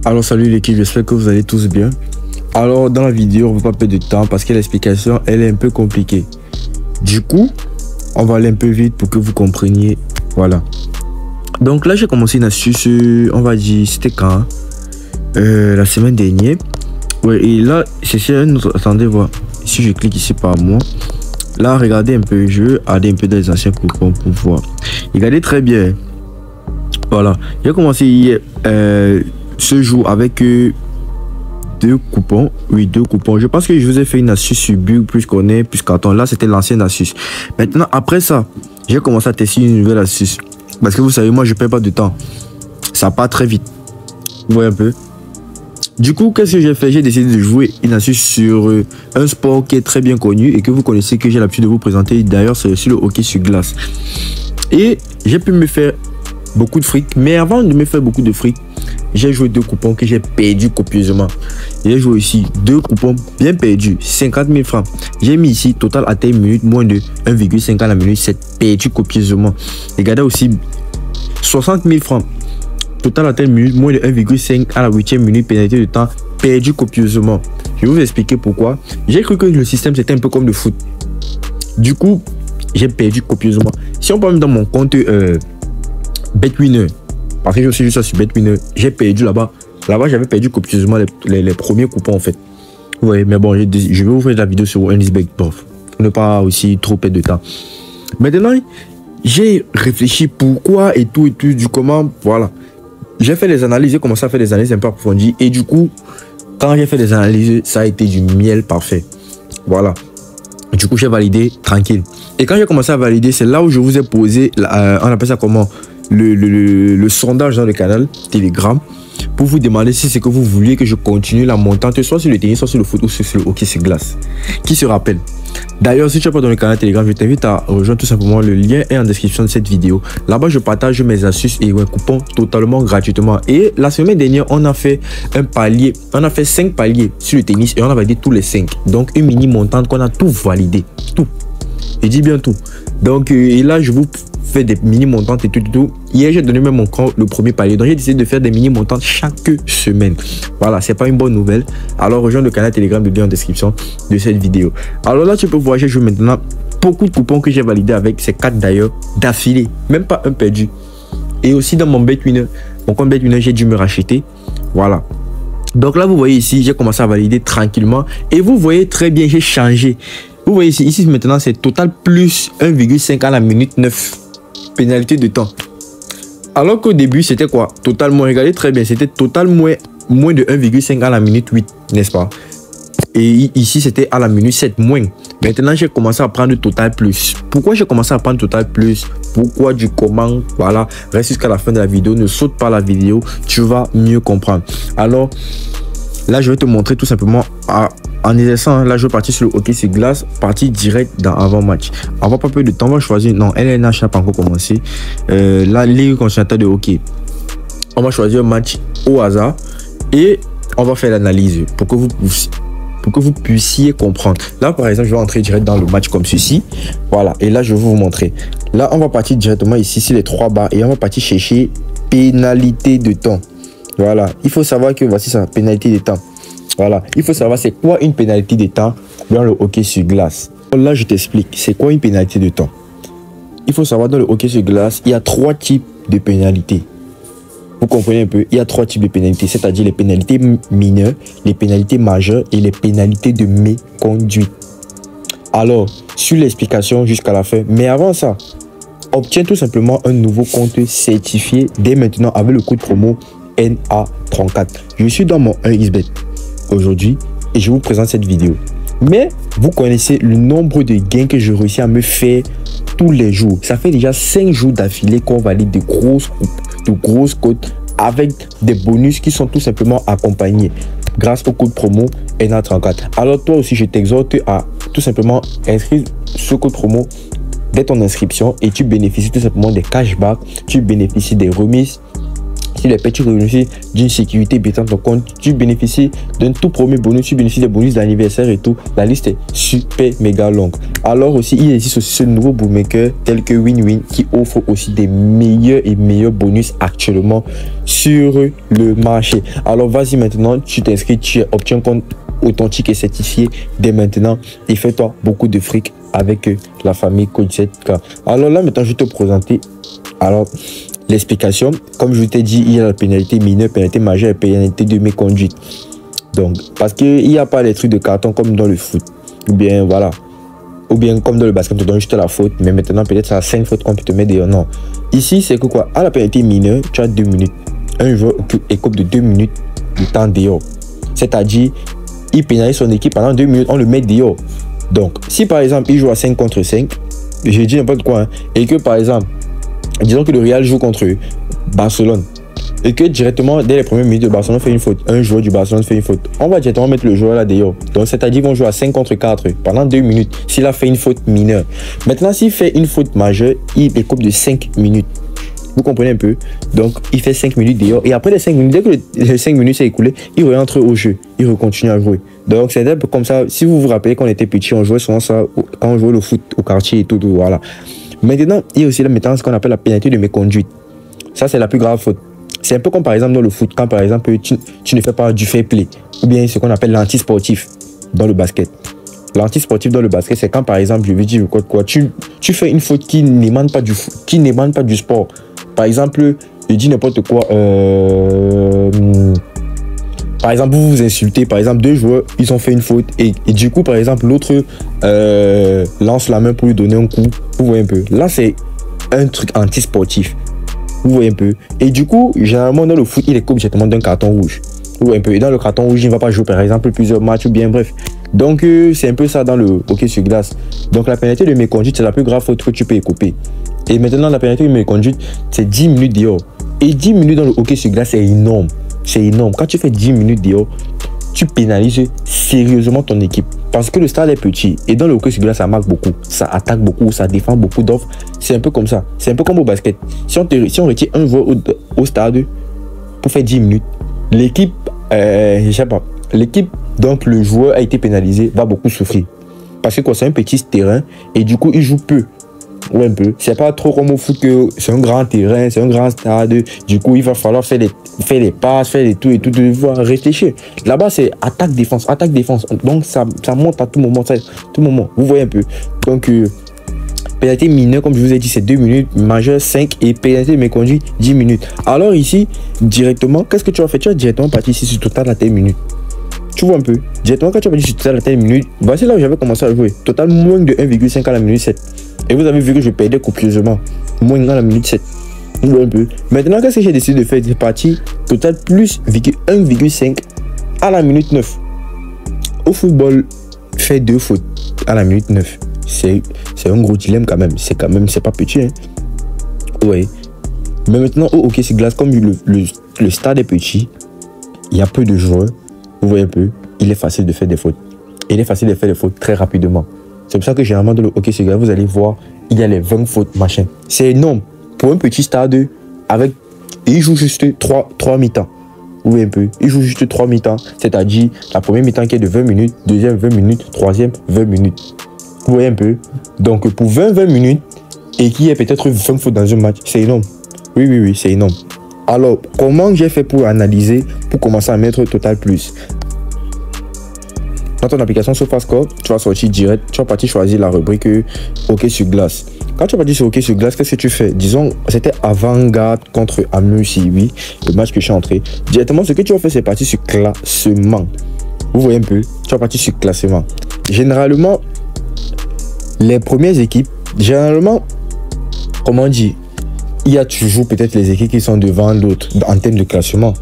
Alors salut l'équipe, j'espère que vous allez tous bien. Alors dans la vidéo, on ne va pas perdre de temps parce que l'explication elle est un peu compliquée. Du coup, on va aller un peu vite pour que vous compreniez. Voilà. Donc là j'ai commencé une astuce, on va dire, c'était quand la semaine dernière. Ouais, et là c'est un autre. Attendez voir. Si je clique ici par moi. Là regardez un peu, je vais aller un peu dans les anciens coupons pour voir. Regardez très bien. Voilà. J'ai commencé hier ce jour avec deux coupons. Oui, deux coupons. Je pense que je vous ai fait une astuce sur Bug plus qu'on est plus carton. Là c'était l'ancienne astuce. Maintenant après ça, j'ai commencé à tester une nouvelle astuce. Parce que vous savez, moi je perds pas de temps. Ça part très vite. Vous voyez un peu. Du coup, qu'est-ce que j'ai fait? J'ai décidé de jouer une astuce sur un sport qui est très bien connu et que vous connaissez, que j'ai l'habitude de vous présenter. D'ailleurs, c'est sur le hockey sur glace. Et j'ai pu me faire beaucoup de fric. Mais avant de me faire beaucoup de fric, j'ai joué deux coupons que j'ai perdu copieusement. J'ai joué ici deux coupons bien perdus, 50 000 francs. J'ai mis ici total à telle minute, moins de 1,5 à la minute 7, perdu copieusement. Regardez aussi 60 000 francs. Total à telle minute, moins de 1,5 à la 8e minute, pénalité de temps, perdu copieusement. Je vais vous expliquer pourquoi. J'ai cru que le système c'était un peu comme le foot. Du coup, j'ai perdu copieusement. Si on parle dans mon compte BetWinner, parce que je suis juste sur BetWinner, j'ai perdu là-bas. Là-bas, j'avais perdu copieusement les premiers coupons en fait. Ouais, mais bon, je vais vous faire la vidéo sur Earnsbet, pour ne pas aussi trop perdre de temps. Maintenant, j'ai réfléchi pourquoi et tout du comment, voilà. J'ai fait les analyses, j'ai commencé à faire des analyses un peu approfondies et du coup, quand j'ai fait des analyses, ça a été du miel parfait. Voilà. Du coup, j'ai validé tranquille. Et quand j'ai commencé à valider, c'est là où je vous ai posé, on appelle ça comment, le sondage dans le canal Telegram pour vous demander si c'est que vous vouliez que je continue la montante, soit sur le tennis, soit sur le foot ou sur le hockey sur glace. Qui se rappelle? D'ailleurs, si tu n'es pas dans le canal Telegram, je t'invite à rejoindre tout simplement. Le lien est en description de cette vidéo. Là-bas, je partage mes astuces et mes coupons totalement gratuitement. Et la semaine dernière, on a fait un palier. On a fait 5 paliers sur le tennis et on a validé tous les 5. Donc, une mini montante qu'on a tout validé. Tout. Je dis bien tout. Donc, et là, je vous fais des mini montantes et tout. Hier, j'ai donné même mon compte le premier palier. Donc, j'ai décidé de faire des mini montantes chaque semaine. Voilà, c'est pas une bonne nouvelle. Alors, rejoins le canal Telegram, le lien en description de cette vidéo. Alors là, tu peux voir, j'ai joué maintenant beaucoup de coupons que j'ai validés avec ces 4 d'ailleurs d'affilée. Même pas un perdu. Et aussi dans mon BetWinner, mon compte BetWinner, j'ai dû me racheter. Voilà. Donc là, vous voyez ici, j'ai commencé à valider tranquillement. Et vous voyez très bien, j'ai changé. Vous voyez ici maintenant, c'est total plus 1,5 à la minute 9. Pénalité de temps. Alors qu'au début, c'était quoi? Totalement, regardez très bien, c'était total moins de 1,5 à la minute 8, n'est-ce pas? Et ici, c'était à la minute 7 moins. Maintenant, j'ai commencé à prendre total plus. Pourquoi j'ai commencé à prendre total plus? Pourquoi du comment? Voilà, reste jusqu'à la fin de la vidéo, ne saute pas la vidéo, tu vas mieux comprendre. Alors, là, je vais te montrer tout simplement en exerçant. Là, je vais partir sur le hockey sur glace, partie direct dans avant-match. On va pas perdre de temps, on va choisir. Non, LNH n'a pas encore commencé. La Ligue continentale de hockey. On va choisir un match au hasard et on va faire l'analyse pour que vous puissiez comprendre. Là, par exemple, je vais entrer direct dans le match comme ceci. Voilà, et là, je vais vous montrer. Là, on va partir directement ici sur les 3 barres et on va partir chercher pénalité de temps. Voilà, il faut savoir que voici ça, pénalité de temps. Voilà, il faut savoir c'est quoi une pénalité de temps dans le hockey sur glace. Là, je t'explique, c'est quoi une pénalité de temps. Il faut savoir dans le hockey sur glace, il y a 3 types de pénalités. Vous comprenez un peu, il y a 3 types de pénalités, c'est-à-dire les pénalités mineures, les pénalités majeures et les pénalités de méconduite. Alors, sur l'explication jusqu'à la fin, mais avant ça, obtiens tout simplement un nouveau compte certifié dès maintenant avec le code promo NA34. Je suis dans mon Earnsbet aujourd'hui et je vous présente cette vidéo. Mais vous connaissez le nombre de gains que je réussis à me faire tous les jours. Ça fait déjà 5 jours d'affilée qu'on valide de grosses cotes avec des bonus qui sont tout simplement accompagnés grâce au code promo NA34. Alors toi aussi, je t'exhorte à tout simplement inscrire ce code promo dès ton inscription et tu bénéficies tout simplement des cashbacks, tu bénéficies des remises Si les paies, tu bénéficies d'une sécurité béton ton compte, tu bénéficies d'un tout premier bonus, tu bénéficies des bonus d'anniversaire et tout. La liste est super méga longue. Alors aussi, il existe aussi ce nouveau bookmaker tel que WinWin qui offre aussi des meilleurs bonus actuellement sur le marché. Alors vas-y maintenant, tu t'inscris, tu obtiens un compte authentique et certifié dès maintenant et fais-toi beaucoup de fric avec la famille Coach7K. Alors là maintenant, je vais te présenter l'explication. Comme je t'ai dit, il y a la pénalité mineure, pénalité majeure et pénalité de méconduite. Donc, parce qu'il n'y a pas les trucs de carton comme dans le foot. Ou bien, voilà. Ou bien, comme dans le basket, on te donne juste la faute. Mais maintenant, peut-être ça a 5 fautes qu'on peut te mettre dehors. Non. Ici, c'est que quoi? À la pénalité mineure, tu as 2 minutes. Un joueur écope de 2 minutes de temps dehors. C'est-à-dire, il pénalise son équipe pendant 2 minutes, on le met dehors. Donc, si par exemple, il joue à 5 contre 5, j'ai dit n'importe quoi, hein, et que par exemple, disons que le Real joue contre Barcelone et que directement dès les premières minutes de Barcelone fait une faute, un joueur du Barcelone fait une faute, on va directement mettre le joueur là dehors. Donc c'est-à-dire qu'ils vont jouer à 5 contre 4 pendant 2 minutes s'il a fait une faute mineure. Maintenant s'il fait une faute majeure, il écope de 5 minutes. Vous comprenez un peu? Donc il fait 5 minutes dehors et après les 5 minutes, dès que les 5 minutes s'est écoulé, il rentre au jeu, il continue à jouer. Donc c'est un peu comme ça. Si vous vous rappelez quand on était petit, on jouait souvent ça quand on jouait le foot au quartier et tout, voilà. Maintenant, il y a aussi maintenant ce qu'on appelle la pénalité de méconduite. Ça, c'est la plus grave faute. C'est un peu comme par exemple dans le foot, quand par exemple tu ne fais pas du fair play, ou bien ce qu'on appelle l'anti-sportif dans le basket. L'anti-sportif dans le basket, c'est quand par exemple, je veux dire quoi, tu fais une faute qui n'émane pas du foot, qui n'émane pas du sport. Par exemple, je dis n'importe quoi. Par exemple, vous vous insultez, par exemple, 2 joueurs, ils ont fait une faute et du coup, par exemple, l'autre lance la main pour lui donner un coup. Vous voyez un peu. Là, c'est un truc anti-sportif. Vous voyez un peu. Et du coup, généralement, dans le foot, il écope directement d'un carton rouge. Vous voyez un peu. Et dans le carton rouge, il ne va pas jouer, par exemple, plusieurs matchs ou bien, bref. Donc, c'est un peu ça dans le hockey sur glace. Donc, la pénalité de méconduite, c'est la plus grave faute que tu peux écoper. Et maintenant, la pénalité de méconduite, c'est 10 minutes dehors. Et 10 minutes dans le hockey sur glace, c'est énorme. C'est énorme. Quand tu fais 10 minutes dehors, tu pénalises sérieusement ton équipe. Parce que le stade est petit. Et dans le hockey sur glace, ça marque beaucoup. Ça attaque beaucoup, ça défend beaucoup d'offres. C'est un peu comme ça. C'est un peu comme au basket. Si on retire un joueur au stade pour faire 10 minutes, l'équipe, je sais pas, l'équipe, donc le joueur a été pénalisé, va beaucoup souffrir. Parce que c'est un petit terrain et du coup, il joue peu. Ouais, un peu. C'est pas trop comme au foot que c'est un grand terrain, c'est un grand stade. Du coup, il va falloir faire les passes, faire les tout et tout, devoir réfléchir. Là-bas, c'est attaque, défense, attaque, défense. Donc, ça monte à tout moment, tout moment. Vous voyez un peu. Donc, pénalité mineure, comme je vous ai dit, c'est 2 minutes, majeure 5 et pénalité méconduite 10 minutes. Alors ici, directement, qu'est-ce que tu vas faire? Tu vas directement partir ici sur total à telle minute. Tu vois un peu. Directement, quand tu vas partir sur total à telle minute, voici là où j'avais commencé à jouer. Total moins de 1,5 à la minute 7. Et vous avez vu que je perdais copieusement. Moins à la minute 7. Vous voyez un peu. Maintenant, qu'est-ce que j'ai décidé de faire? C'est parti total plus 1,5 à la minute 9. Au football, fait 2 fautes à la minute 9. C'est un gros dilemme quand même. C'est pas petit. Hein. Ouais. Mais maintenant, au hockey sur glace, comme le stade est petit, il y a peu de joueurs. Vous voyez un peu. Il est facile de faire des fautes. Et il est facile de faire des fautes très rapidement. C'est pour ça que généralement dans le hockey sur glace, vous allez voir, il y a les 20 fautes, machin. C'est énorme. Pour un petit stade, il joue juste 3 mi-temps. Vous voyez un peu. Il joue juste 3 mi-temps. C'est-à-dire la première mi-temps qui est de 20 minutes, deuxième 20 minutes, troisième 20 minutes. Vous voyez un peu. Donc pour 20 minutes et qu'il y ait peut-être 20 fautes dans un match, c'est énorme. Oui, c'est énorme. Alors, comment j'ai fait pour analyser, pour commencer à mettre total plus? Dans ton application SofaScore, tu vas sortir direct, tu vas partir choisir la rubrique hockey sur glace. Quand tu vas partir sur hockey sur glace, qu'est-ce que tu fais? Disons, c'était Avant-Garde contre Amiens CIV, le match que je suis entré. Directement, ce que tu vas faire, c'est partir sur classement. Vous voyez un peu? Tu vas partir sur classement. Généralement, les premières équipes, comment dire, il y a toujours peut-être les équipes qui sont devant d'autres en termes de classement.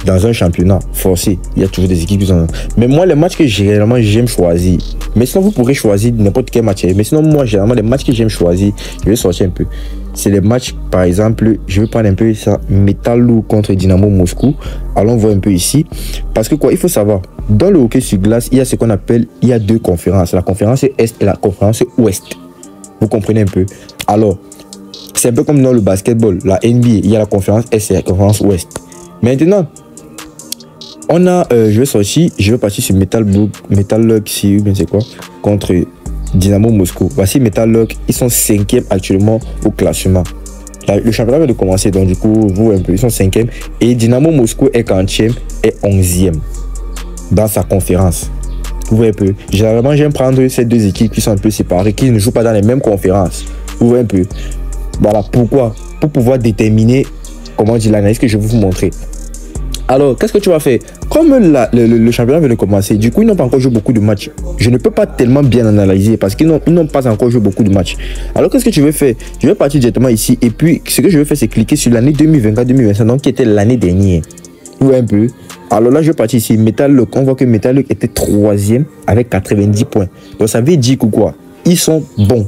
Dans un championnat forcé, il y a toujours des équipes qui sont... Mais moi, les matchs que généralement j'aime choisir, mais sinon vous pourrez choisir n'importe quel match. Mais sinon, moi, généralement, les matchs que j'aime choisir, je vais sortir un peu. C'est les matchs, par exemple, je vais prendre un peu ça, Metalou contre Dynamo Moscou. Allons voir un peu ici. Parce que quoi, il faut savoir, dans le hockey sur glace, il y a ce qu'on appelle, il y a 2 conférences. La conférence Est et la conférence Ouest. Vous comprenez un peu? Alors, c'est un peu comme dans le basketball, la NBA, il y a la conférence Est et la conférence Ouest. Maintenant, on a, je vais partir sur Metal Lug, si bien c'est quoi, contre Dynamo Moscou. Voici Metal Lug, ils sont 5e actuellement au classement. Le championnat vient de commencer, donc du coup, vous voyez un peu, ils sont 5e. Et Dynamo Moscou est 40e et 11e dans sa conférence. Vous voyez un peu. Généralement, j'aime prendre ces deux équipes qui sont un peu séparées, qui ne jouent pas dans les mêmes conférences. Vous voyez un peu. Voilà, pourquoi? Pour pouvoir déterminer, comment dire, l'analyse que je vais vous montrer. Alors, qu'est-ce que tu vas faire? Comme le championnat vient de commencer, du coup, ils n'ont pas encore joué beaucoup de matchs. Je ne peux pas tellement bien analyser parce qu'ils n'ont pas encore joué beaucoup de matchs. Alors, qu'est-ce que tu veux faire? Je vais partir directement ici et puis, ce que je vais faire, c'est cliquer sur l'année 2024-2025, donc qui était l'année dernière. Vous voyez un peu. Alors là, je vais partir ici. Metal Lug, on voit que Metal Lug était 3e avec 90 points. Donc, ça veut dire que quoi? Ils sont bons.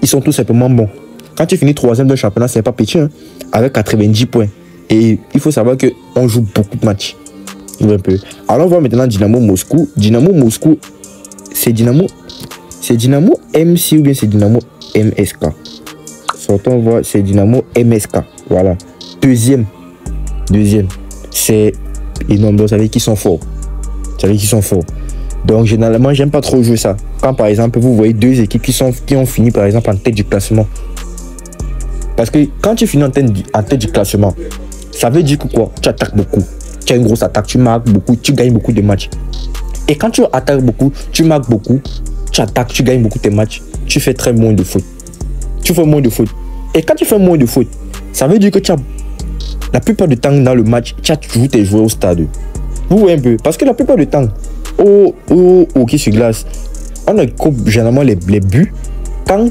Ils sont tout simplement bons. Quand tu finis 3e d'un championnat, c'est pas petit, hein, avec 90 points. Et il faut savoir qu'on joue beaucoup de matchs. Un peu. Alors on voit maintenant Dynamo Moscou. Dynamo Moscou, c'est Dynamo MC ou bien c'est Dynamo MSK? Sortons voir, c'est Dynamo MSK. Voilà. Deuxième. C'est énorme. Vous savez qu'ils sont forts. Donc généralement, j'aime pas trop jouer ça. Quand par exemple, vous voyez deux équipes qui ont fini par exemple en tête du classement. Parce que quand tu finis en tête du classement, ça veut dire que quoi? Tu attaques beaucoup. Tu as une grosse attaque, tu marques beaucoup, tu gagnes beaucoup de matchs. Et quand tu attaques beaucoup, tu marques beaucoup, tu attaques, tu gagnes beaucoup de matchs, tu fais très moins de fautes. Et quand tu fais moins de fautes, ça veut dire que tu as la plupart du temps dans le match, tu as toujours tes joueurs au stade. Vous voyez un peu? Parce que la plupart du temps, au hockey sur glace, on coupe généralement les buts quand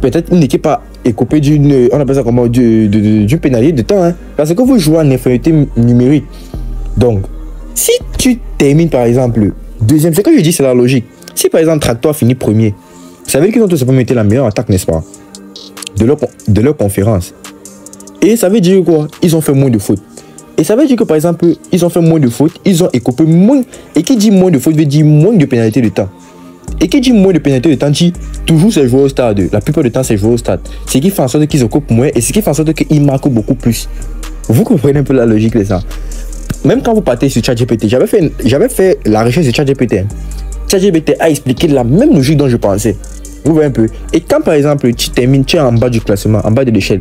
peut-être une équipe a écopé d'une, on appelle ça comment, d'une pénalité de temps, hein, parce que vous jouez en infériorité numérique. Donc, si tu termines par exemple deuxième, c'est que je dis, c'est la logique. Si par exemple Tractor finit premier, ça veut dire qu'ils ont tout simplement été la meilleure attaque, n'est-ce pas, de leur conférence. Et ça veut dire quoi? Ils ont fait moins de fautes. Et ça veut dire que par exemple, ils ont fait moins de fautes, ils ont écopé moins. Et qui dit moins de fautes veut dire moins de pénalité de temps. Et qui dit moins de pénalité de temps dit toujours ces joueurs au stade. La plupart du temps, c'est joueurs au stade. Ce qui fait en sorte qu'ils occupent moins et ce qui fait en sorte qu'ils marquent beaucoup plus. Vous comprenez un peu la logique de ça. Même quand vous partez sur ChatGPT, j'avais fait la recherche sur ChatGPT. ChatGPT a expliqué la même logique dont je pensais. Vous voyez un peu. Et quand par exemple, tu termines, tu es en bas du classement, en bas de l'échelle,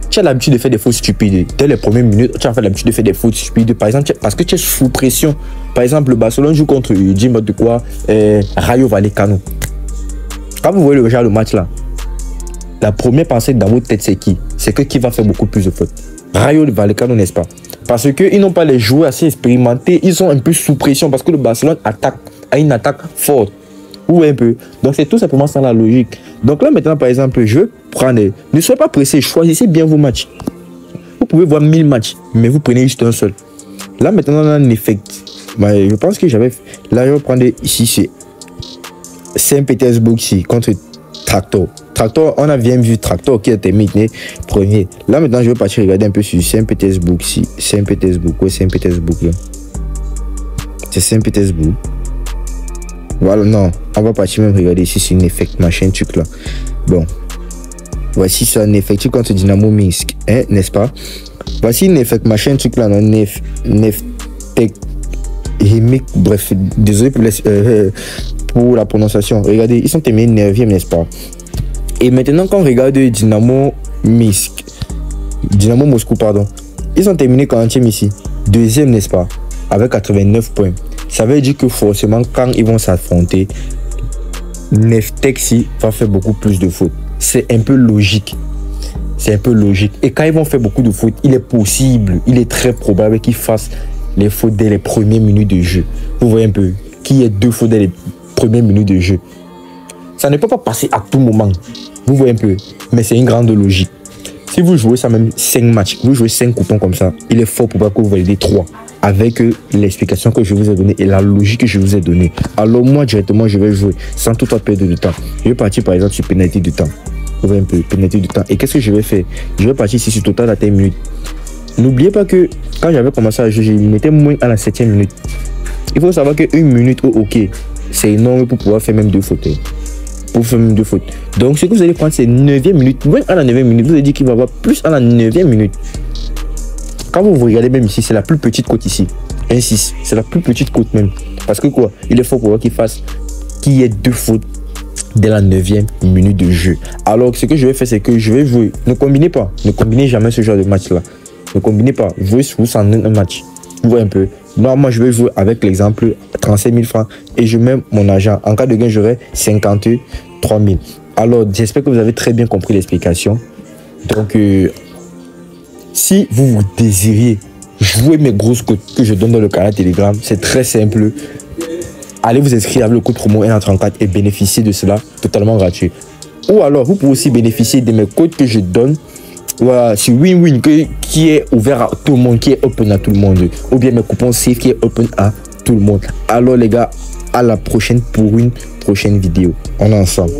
tu as l'habitude de faire des fautes stupides. Dès les premières minutes, tu as l'habitude de faire des fautes stupides. Par exemple, parce que tu es sous pression. Par exemple, le Barcelone joue contre de quoi, Rayo Vallecano. Quand vous voyez le match là, la première pensée dans votre tête, c'est qui? C'est que qui va faire beaucoup plus de fautes? Rayo Vallecano, n'est-ce pas? Parce qu'ils n'ont pas les joueurs assez expérimentés. Ils sont un peu sous pression parce que le Barcelone a une attaque forte. Ou un peu. Donc c'est tout simplement ça la logique. Donc là maintenant par exemple, je vais prendre, ne soyez pas pressé, choisissez bien vos matchs. Vous pouvez voir 1000 matchs, mais vous prenez juste un seul. Là maintenant on a un effect. Je pense que j'avais, là je vais prendre ici, c'est Saint-Pétersbourg ici contre Tractor. On a bien vu Tractor qui a terminé premier. Là maintenant je vais partir regarder un peu sur Saint-Pétersbourg ici. Saint-Pétersbourg, ouais, Saint-Pétersbourg là. C'est Saint-Pétersbourg. Voilà, non, on va partir même regarder ici sur une effect machin truc là. Bon, voici ça, un effect contre Dynamo Minsk, hein, n'est-ce pas? Voici une effect machin truc là, bref, désolé pour la prononciation. Regardez, ils sont terminés 9e, n'est-ce pas? Et maintenant quand on regarde Dynamo Moscou, pardon, ils ont terminé 40e ici, 2e, n'est-ce pas, avec 89 points. Ça veut dire que forcément, quand ils vont s'affronter, Neftex va faire beaucoup plus de fautes. C'est un peu logique. Et quand ils vont faire beaucoup de fautes, il est possible, il est très probable qu'ils fassent les fautes dès les premières minutes de jeu. Vous voyez un peu, qu'il y ait 2 fautes dès les premières minutes de jeu. Ça ne peut pas passer à tout moment. Vous voyez un peu, mais c'est une grande logique. Si vous jouez ça même 5 matchs, vous jouez 5 coupons comme ça, il est fort probable que vous validez 3. Avec l'explication que je vous ai donnée et la logique que je vous ai donnée. Alors moi directement je vais jouer sans tout perdre de temps. Je vais partir par exemple sur pénalité de temps. Vous voyez un peu, pénalité de temps. Et qu'est-ce que je vais faire? Je vais partir ici sur total à 10 minutes. N'oubliez pas que quand j'avais commencé à jouer, je mettais moins à la 7e minute. Il faut savoir que 1 minute au hockey, c'est énorme pour pouvoir faire même 2 fautes. Donc ce que vous allez prendre c'est 9e minute. Moins à la 9e minute, vous allez dire qu'il va y avoir plus à la 9e minute. Quand vous regardez même ici, c'est la plus petite cote ici. 1,6. C'est la plus petite cote même. Parce que quoi, il est fort pour qu'il y ait 2 fautes dès la 9e minute de jeu. Alors, ce que je vais faire, c'est que je vais jouer. Ne combinez pas. Ne combinez jamais ce genre de match-là. Ne combinez pas. Jouez sur un match. Vous voyez un peu. Moi, je vais jouer avec l'exemple 35 000 francs et je mets mon argent. En cas de gain, j'aurai 53 000. Alors, j'espère que vous avez très bien compris l'explication. Donc, si vous désirez jouer mes grosses cotes que je donne dans le canal Telegram, c'est très simple. Allez vous inscrire avec le code promo NA34 et bénéficier de cela totalement gratuit. Ou alors, vous pouvez aussi bénéficier de mes codes que je donne. Voilà, c'est win-win qui est ouvert à tout le monde, qui est open à tout le monde. Ou bien mes coupons safe qui est open à tout le monde. Alors les gars, à la prochaine pour une prochaine vidéo. On est ensemble.